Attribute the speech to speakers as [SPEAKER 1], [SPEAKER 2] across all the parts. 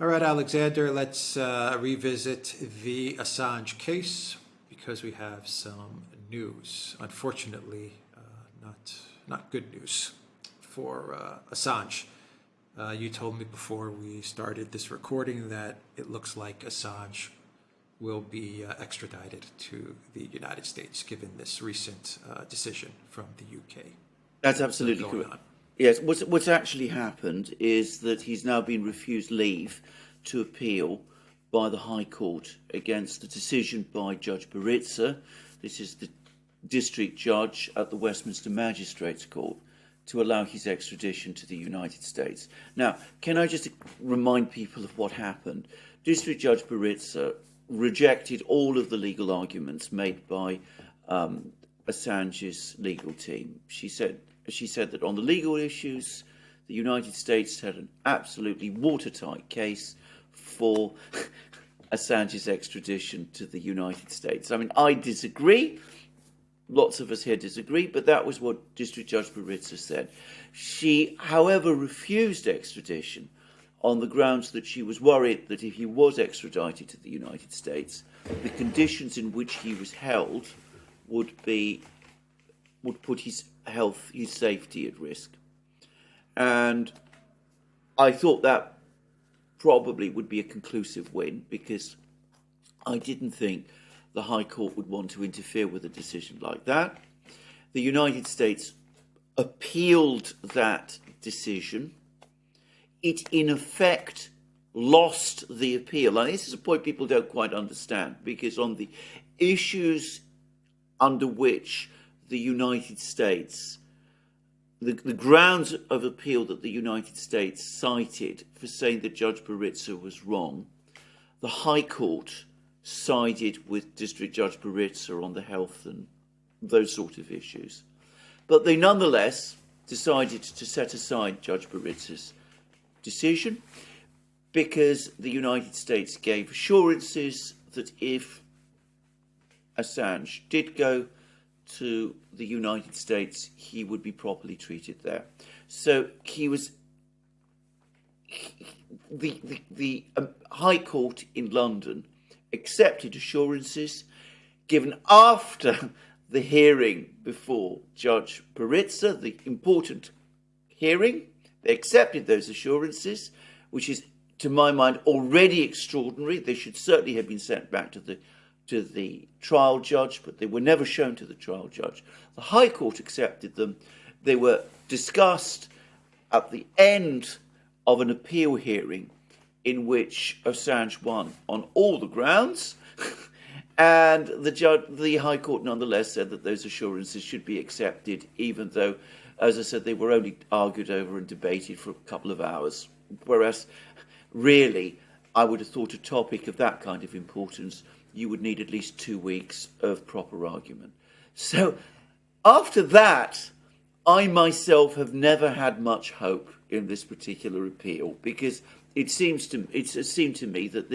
[SPEAKER 1] All right, Alexander, let's revisit the Assange case because we have some news. Unfortunately, not good news for Assange. You told me before we started this recording that it looks like Assange will be extradited to the United States given this recent decision from the UK.
[SPEAKER 2] That's absolutely correct. Yes, what's actually happened is that he's now been refused leave to appeal by the High Court against the decision by Judge Baritza. This is the district judge at the Westminster Magistrates Court, to allow his extradition to the United States. Now, can I just remind people of what happened? District Judge Baritza rejected all of the legal arguments made by Assange's legal team. She said that on the legal issues, the United States had an absolutely watertight case for Assange's extradition to the United States. I mean, I disagree. Lots of us here disagree, but that was what District Judge Baritza said. She, however, refused extradition on the grounds that she was worried that if he was extradited to the United States, the conditions in which he was held would put his health, his safety at risk. And I thought that probably would be a conclusive win, because I didn't think the High Court would want to interfere with a decision like that. The United States appealed that decision. It, in effect, lost the appeal. And this is a point people don't quite understand, because on the issues under which the United States, the grounds of appeal that the United States cited for saying that Judge Baritza was wrong, the High Court sided with District Judge Baritza on the health and those sort of issues. But they nonetheless decided to set aside Judge Baritza's decision because the United States gave assurances that if Assange did go to the United States, he would be properly treated there. So he was... The High Court in London accepted assurances given after the hearing before Judge Baritza, the important hearing. They accepted those assurances, which is, to my mind, already extraordinary. They should certainly have been sent back to the trial judge, but they were never shown to the trial judge. The High Court accepted them. They were discussed at the end of an appeal hearing in which Assange won on all the grounds, and the High Court nonetheless said that those assurances should be accepted, even though, as I said, they were only argued over and debated for a couple of hours. Whereas, really, I would have thought a topic of that kind of importance, you would need at least 2 weeks of proper argument. So, after that, I myself have never had much hope in this particular appeal, because it seemed to me that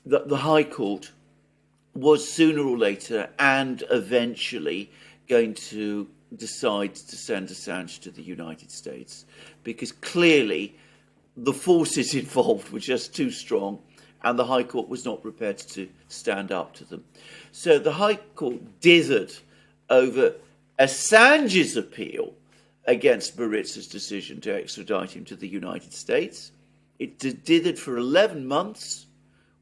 [SPEAKER 2] the High Court was sooner or later and eventually going to decide to send Assange to the United States, because clearly the forces involved were just too strong and the High Court was not prepared to stand up to them. So the High Court dithered over Assange's appeal against Baritza's decision to extradite him to the United States. It dithered for 11 months,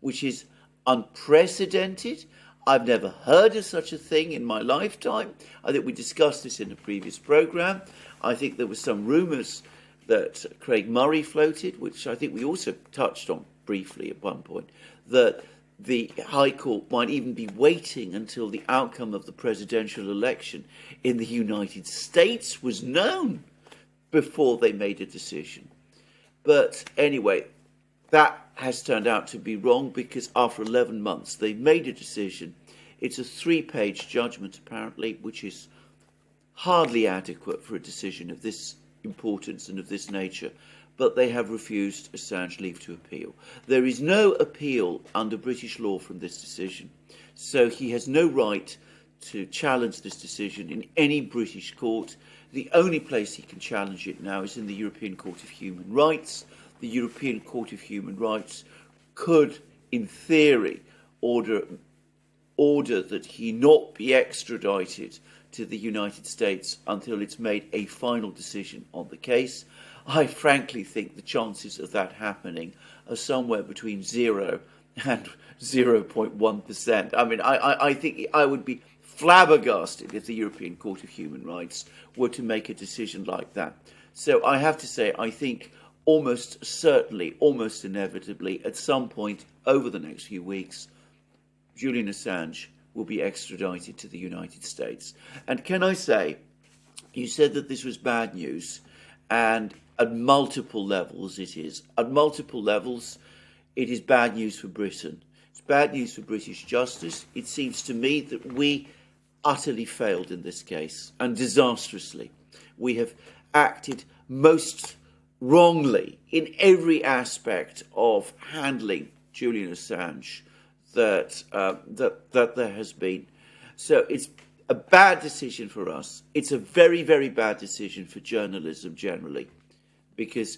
[SPEAKER 2] which is unprecedented. I've never heard of such a thing in my lifetime. I think we discussed this in a previous programme. I think there were some rumours that Craig Murray floated, which I think we also touched on briefly at one point, that the High Court might even be waiting until the outcome of the presidential election in the United States was known before they made a decision. But anyway, that has turned out to be wrong, because after 11 months they made a decision. It's a 3-page judgment, apparently, which is hardly adequate for a decision of this importance and of this nature. But they have refused Assange leave to appeal. There is no appeal under British law from this decision, so he has no right to challenge this decision in any British court. The only place he can challenge it now is in the European Court of Human Rights. the European Court of Human Rights could, in theory, order that he not be extradited to the United States until it's made a final decision on the case. I frankly think the chances of that happening are somewhere between 0 and 0.1%. I mean, I think I would be flabbergasted if the European Court of Human Rights were to make a decision like that. So I have to say, I think almost certainly, almost inevitably, at some point over the next few weeks, Julian Assange will be extradited to the United States. And can I say, you said that this was bad news, and at multiple levels it is. At multiple levels, it is bad news for Britain. It's bad news for British justice. It seems to me that we utterly failed in this case, and disastrously. We have acted most wrongly in every aspect of handling Julian Assange that there has been. So it's a bad decision for us. It's a very, very bad decision for journalism generally, because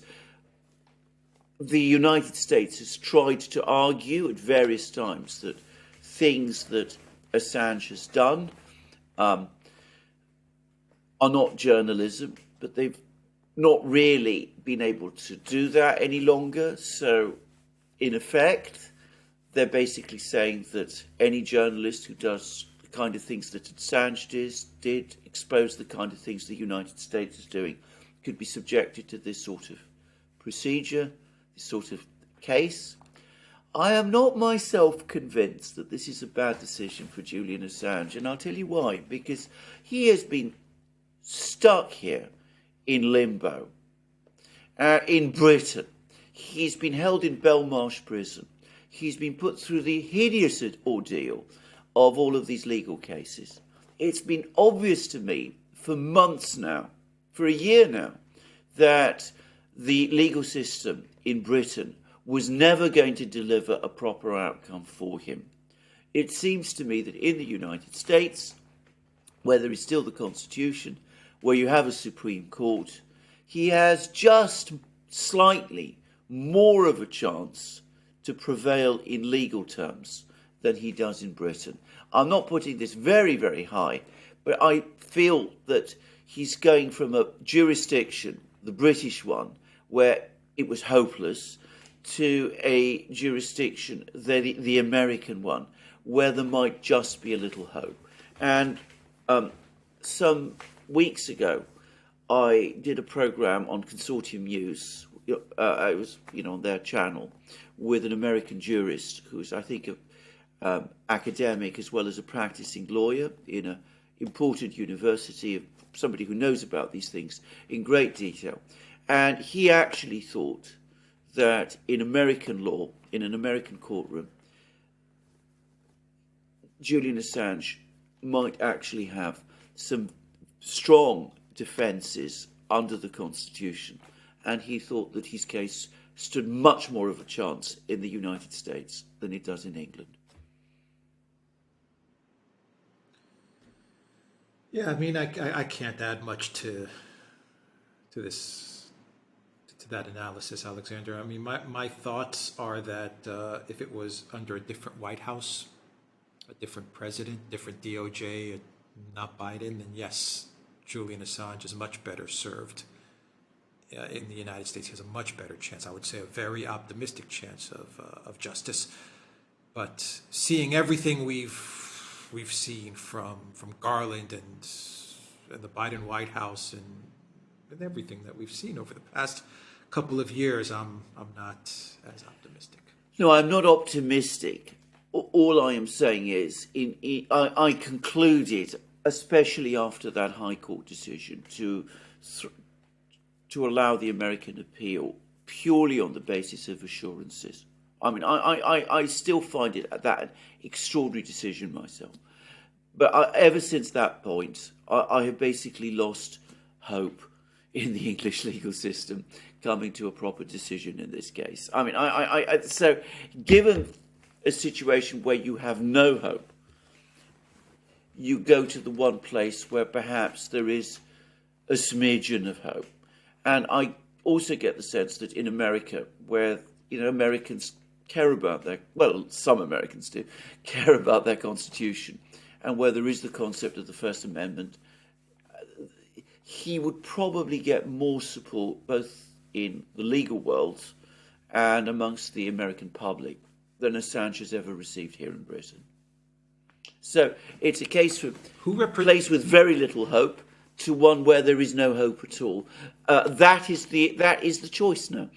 [SPEAKER 2] the United States has tried to argue at various times that things that Assange has done are not journalism, but they've not really been able to do that any longer. So, in effect, they're basically saying that any journalist who does the kind of things that Assange did expose the kind of things the United States is doing, could be subjected to this sort of procedure, this sort of case. I am not myself convinced that this is a bad decision for Julian Assange, and I'll tell you why. Because he has been stuck here in limbo in Britain. He's been held in Belmarsh prison. He's been put through the hideous ordeal of all of these legal cases. It's been obvious to me for months now, for a year now, that the legal system in Britain was never going to deliver a proper outcome for him. It seems to me that in the United States, where there is still the Constitution, where you have a Supreme Court, he has just slightly more of a chance to prevail in legal terms than he does in Britain. I'm not putting this very, very high, but I feel that he's going from a jurisdiction, the British one, where it was hopeless, to a jurisdiction, the American one, where there might just be a little hope. And some weeks ago, I did a program on Consortium News. I was, on their channel with an American jurist who's, I think, an academic as well as a practicing lawyer in an important university, somebody who knows about these things in great detail. And he actually thought that in American law, in an American courtroom, Julian Assange might actually have some strong defences under the Constitution. And he thought that his case stood much more of a chance in the United States than it does in England.
[SPEAKER 1] Yeah, I mean, I can't add much to that analysis, Alexander. I mean, my thoughts are that if it was under a different White House, a different president, different DOJ, not Biden, then yes, Julian Assange is much better served in the United States. He has a much better chance, I would say a very optimistic chance of justice. But seeing everything we've seen from Garland and the Biden White House and everything that we've seen over the past couple of years, I'm not as optimistic.
[SPEAKER 2] No, I'm not optimistic. All I am saying is, I concluded, especially after that High Court decision, to allow the American appeal purely on the basis of assurances. I mean, I still find it that an extraordinary decision myself. But ever since that point, I have basically lost hope in the English legal system coming to a proper decision in this case. I mean, so given a situation where you have no hope, you go to the one place where perhaps there is a smidgen of hope. And also get the sense that in America, where Americans care about some Americans do care about their constitution, and where there is the concept of the First Amendment, he would probably get more support both in the legal world and amongst the American public than Assange has ever received here in Britain. So it's a case from a place with very little hope to one where there is no hope at all. That is the choice now.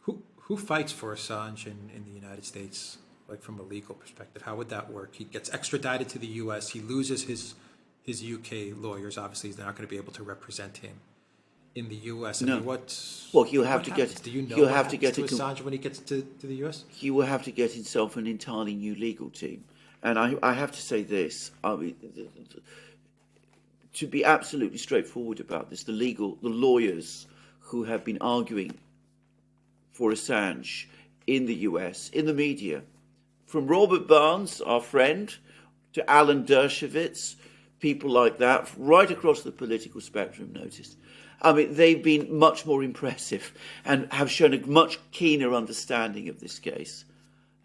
[SPEAKER 1] Who fights for Assange in the United States, like from a legal perspective? How would that work? He gets extradited to the U.S. He loses his UK lawyers. Obviously, he's not going to be able to represent him in the U.S.
[SPEAKER 2] No.
[SPEAKER 1] I mean,
[SPEAKER 2] well, he'll have to get.
[SPEAKER 1] Do you know
[SPEAKER 2] he'll
[SPEAKER 1] what
[SPEAKER 2] have to
[SPEAKER 1] happens
[SPEAKER 2] get
[SPEAKER 1] to Assange when he gets to the U.S.?
[SPEAKER 2] He will have to get himself an entirely new legal team. And I have to say this. I mean, to be absolutely straightforward about this, the lawyers who have been arguing for Assange in the US, in the media, from Robert Barnes, our friend, to Alan Dershowitz, people like that, right across the political spectrum, noticed. I mean, they've been much more impressive and have shown a much keener understanding of this case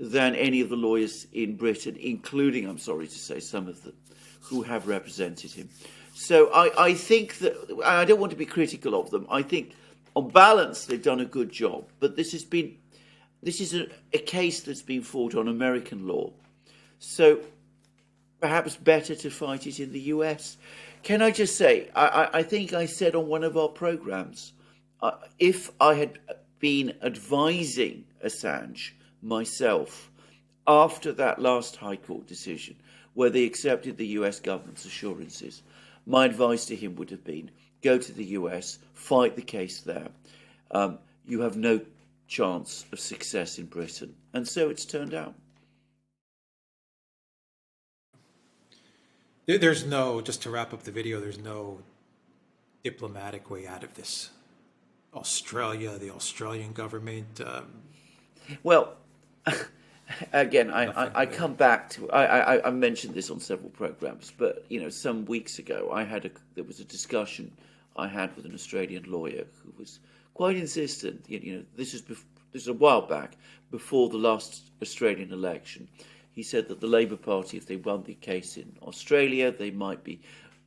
[SPEAKER 2] than any of the lawyers in Britain, including, I'm sorry to say, some of them who have represented him. So I think that, I don't want to be critical of them, I think on balance they've done a good job, but this is a case that's been fought on American law. So perhaps better to fight it in the US. Can I just say, I think I said on one of our programmes, if I had been advising Assange myself after that last High Court decision where they accepted the US government's assurances, my advice to him would have been, go to the US, fight the case there. You have no chance of success in Britain. And so it's turned out.
[SPEAKER 1] There's no, just to wrap up the video, there's no diplomatic way out of this. Australia, the Australian government.
[SPEAKER 2] Well, again, I come back to, I mentioned this on several programs, but, some weeks ago, there was a discussion I had with an Australian lawyer who was quite insistent, this is a while back, before the last Australian election. He said that the Labour Party, if they won the case in Australia, they might be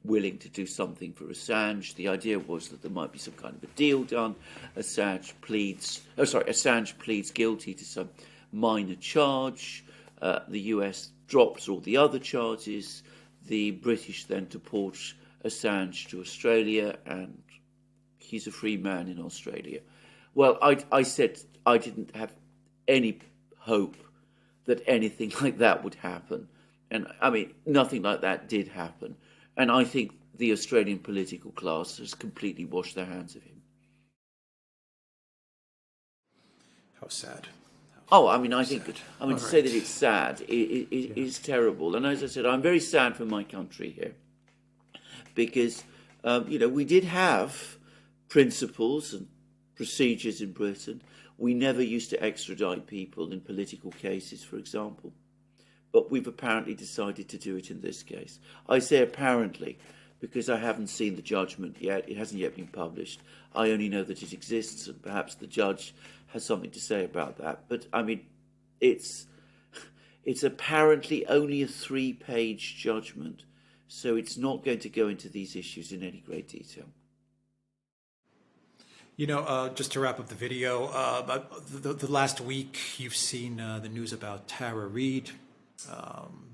[SPEAKER 2] willing to do something for Assange. The idea was that there might be some kind of a deal done. Assange pleads guilty to some minor charge. The US drops all the other charges. The British then deport Assange to Australia, and he's a free man in Australia. Well, I said I didn't have any hope that anything like that would happen. And, I mean, nothing like that did happen. And I think the Australian political class has completely washed their hands of him.
[SPEAKER 1] How sad.
[SPEAKER 2] I think, to say that it's sad is terrible. And as I said, I'm very sad for my country here. Because, we did have principles and procedures in Britain. We never used to extradite people in political cases, for example. But we've apparently decided to do it in this case. I say apparently because I haven't seen the judgment yet. It hasn't yet been published. I only know that it exists, and perhaps the judge has something to say about that. But, it's apparently only a 3-page judgment, so it's not going to go into these issues in any great detail.
[SPEAKER 1] Just to wrap up the video, the last week you've seen the news about Tara Reid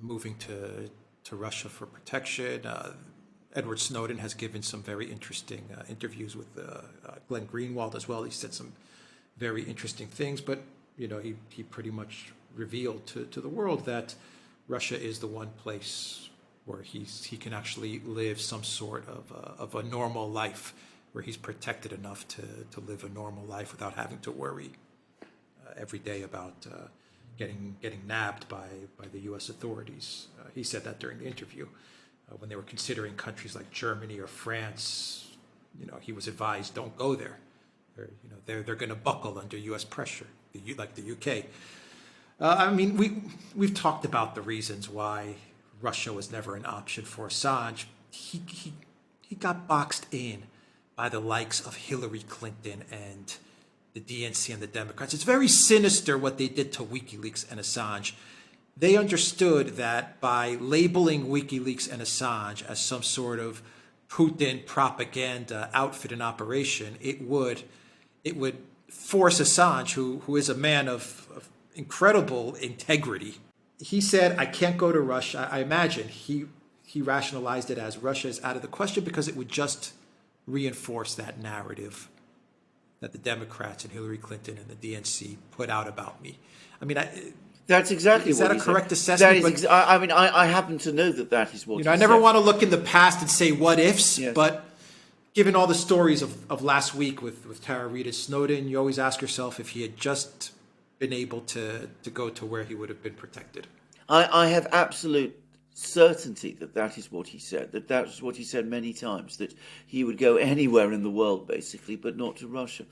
[SPEAKER 1] moving to Russia for protection. Edward Snowden has given some very interesting interviews with Glenn Greenwald as well. He said some very interesting things, but he pretty much revealed to the world that Russia is the one place where he can actually live some sort of a normal life, where he's protected enough to live a normal life without having to worry every day about getting nabbed by the U.S. authorities. He said that during the interview. When they were considering countries like Germany or France, he was advised, don't go there. They're going to buckle under U.S. pressure, like the UK. We've talked about the reasons why Russia was never an option for Assange. He got boxed in by the likes of Hillary Clinton and the DNC and the Democrats. It's very sinister what they did to WikiLeaks and Assange. They understood that by labeling WikiLeaks and Assange as some sort of Putin propaganda outfit and operation, it would force Assange, who is a man of incredible integrity. He said, I can't go to Russia. I imagine he rationalized it as Russia is out of the question because it would just reinforce that narrative that the Democrats and Hillary Clinton and the DNC put out about me. I mean,
[SPEAKER 2] that's exactly
[SPEAKER 1] is
[SPEAKER 2] what
[SPEAKER 1] that a
[SPEAKER 2] he
[SPEAKER 1] correct
[SPEAKER 2] said.
[SPEAKER 1] assessment?
[SPEAKER 2] I happen to know that is what he said.
[SPEAKER 1] I never want to look in the past and say what ifs,
[SPEAKER 2] Yes.
[SPEAKER 1] but given all the stories of last week with Tara Reid and Snowden, you always ask yourself if he had just been able to go to where he would have been protected.
[SPEAKER 2] I have absolute certainty that is what he said, that was what he said many times, that he would go anywhere in the world, basically, but not to Russia.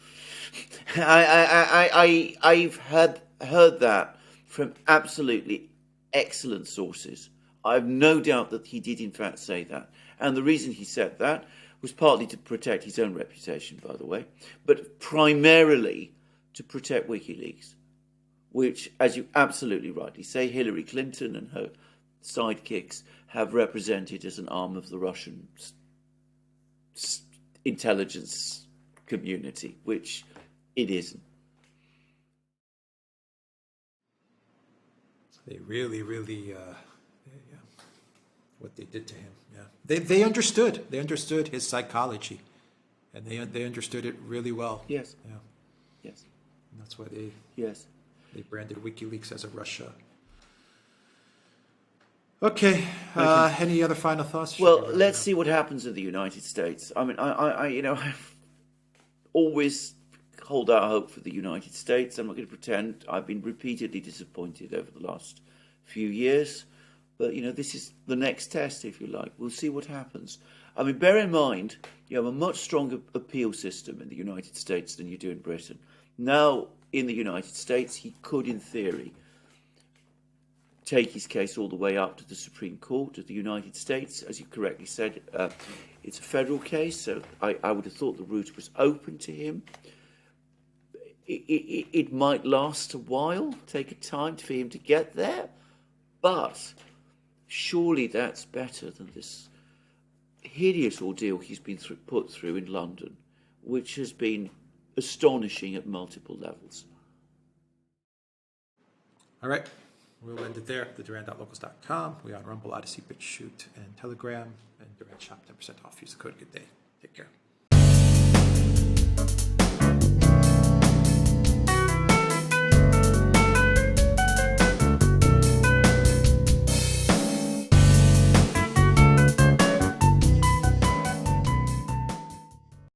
[SPEAKER 2] I've heard that from absolutely excellent sources. I have no doubt that he did in fact say that. And the reason he said that was partly to protect his own reputation, by the way, but primarily to protect WikiLeaks, which, as you absolutely rightly say, Hillary Clinton and her sidekicks have represented as an arm of the Russian intelligence community, which it isn't.
[SPEAKER 1] They really, what they did to him. Yeah, they understood. They understood his psychology, and they understood it really well.
[SPEAKER 2] Yes.
[SPEAKER 1] Yeah.
[SPEAKER 2] Yes.
[SPEAKER 1] And that's why they branded WikiLeaks as a Russia. Okay. Any other final thoughts?
[SPEAKER 2] Well, let's see what happens in the United States. I mean, I always hold out hope for the United States. I'm not going to pretend. I've been repeatedly disappointed over the last few years. But, this is the next test, if you like. We'll see what happens. I mean, bear in mind, you have a much stronger appeal system in the United States than you do in Britain. Now, in the United States, he could, in theory, take his case all the way up to the Supreme Court of the United States. As you correctly said, it's a federal case, so I would have thought the route was open to him. It might last a while, take a time for him to get there, but surely that's better than this hideous ordeal he's been put through in London, which has been astonishing at multiple levels.
[SPEAKER 1] All right. We'll end it there. Duran.locals.com. We are on Rumble, ODYSEE, BitChute, and Telegram. And Duran Shop 10% off. Use the code Good Day. Take care.